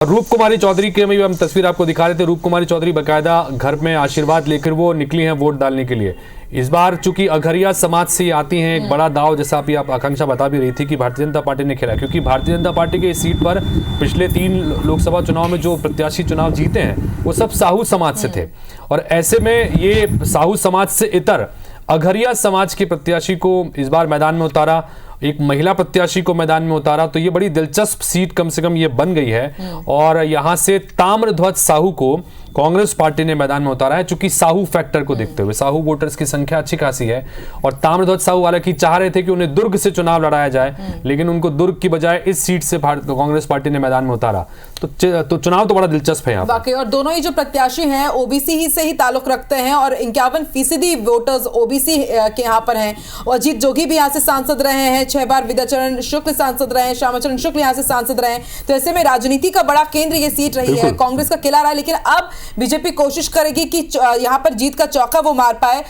रूप कुमारी चौधरी के हम तस्वीर आपको दिखा रहे थे। रूप कुमारी चौधरी बकायदा घर में आशीर्वाद लेकर वो निकली हैं वोट डालने के लिए। इस बार चूंकि अघरिया समाज से आती हैं, एक बड़ा दाव, जैसा अभी आप आकांक्षा बता भी रही थी कि भारतीय जनता पार्टी ने खेला, क्योंकि भारतीय जनता पार्टी के इस सीट पर पिछले 3 लोकसभा चुनाव में जो प्रत्याशी चुनाव जीते हैं वो सब साहू समाज से थे, और ऐसे में ये साहू समाज से इतर अघरिया समाज के प्रत्याशी को इस बार मैदान में उतारा, एक महिला प्रत्याशी को मैदान में उतारा। तो ये बड़ी दिलचस्प सीट कम से कम ये बन गई है, और यहां से ताम्रध्वज साहू को कांग्रेस पार्टी ने मैदान में उतारा है। चूंकि साहू फैक्टर को देखते हुए, साहू वोटर्स की संख्या अच्छी खासी है, और ताम्रध्वज साहू हालांकि चाह रहे थे कि उन्हें दुर्ग से चुनाव लड़ाया जाए, लेकिन उनको दुर्ग की बजाय इस सीट से कांग्रेस पार्टी ने मैदान में उतारा। तो चुनाव तो बड़ा दिलचस्प है यहाँ बाकी। और दोनों ही जो प्रत्याशी हैं ओबीसी ही से ही ताल्लुक रखते हैं, और 51% वोटर्स ओबीसी के यहाँ पर हैं। और अजीत जोगी भी यहाँ से सांसद रहे हैं 6 बार, विद्याचरण शुक्ल सांसद रहे हैं, श्यामाचरण शुक्ल यहाँ से सांसद रहे हैं। तो ऐसे में राजनीति का बड़ा केंद्र ये सीट रही है, कांग्रेस का किला रहा है। लेकिन अब बीजेपी कोशिश करेगी कि यहाँ पर जीत का चौका वो मार पाए।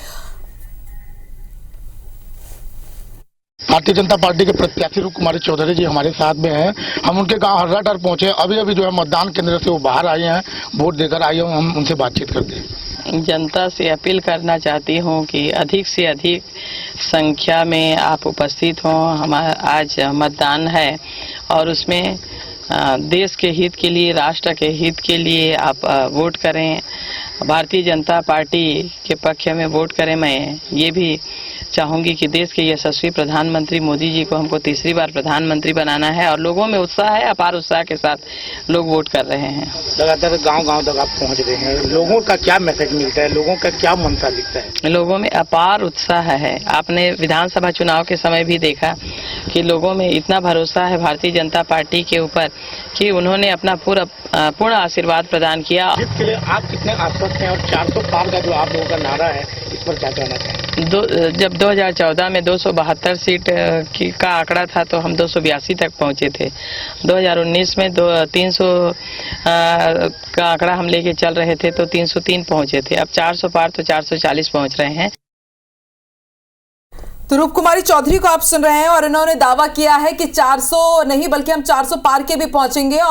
भारतीय जनता पार्टी के प्रत्याशी रूप कुमारी चौधरी जी हमारे साथ में हैं। हम उनके गांव हर्राटार पहुंचे, अभी जो है मतदान केंद्र से वो बाहर आए हैं, वोट देकर आए हैं। हम उनसे बातचीत करते हैं। जनता से अपील करना चाहती हूं कि अधिक से अधिक संख्या में आप उपस्थित हों। हमारा आज मतदान है, और उसमें देश के हित के लिए, राष्ट्र के हित के लिए आप वोट करें, भारतीय जनता पार्टी के पक्ष में वोट करें। मैं ये भी चाहूंगी कि देश के यशस्वी प्रधानमंत्री मोदी जी को हमको तीसरी बार प्रधानमंत्री बनाना है, और लोगों में उत्साह है, अपार उत्साह के साथ लोग वोट कर रहे हैं। लगातार गांव-गांव तक आप पहुंच रहे हैं, लोगों का क्या मैसेज मिलता है, लोगों का क्या मनसा दिखता है? लोगों में अपार उत्साह है। आपने विधानसभा चुनाव के समय भी देखा कि लोगों में इतना भरोसा है भारतीय जनता पार्टी के ऊपर कि उन्होंने अपना पूर्ण आशीर्वाद प्रदान किया। इसके लिए आप कितने आश्वस्त हैं, और 400 पार का जो आप लोगों का नारा है, इस पर क्या कहना चाहेंगे? जब 2014 में 272 सीट का आंकड़ा था तो हम 282 तक पहुंचे थे। 2019 में 300 का आंकड़ा हम लेके चल रहे थे तो 303 पहुंचे थे। अब 400 पार तो 440 पहुंच रहे हैं। तो रूप कुमारी चौधरी को आप सुन रहे हैं, और इन्होंने दावा किया है कि 400 नहीं बल्कि हम 400 पार के भी पहुंचेंगे। और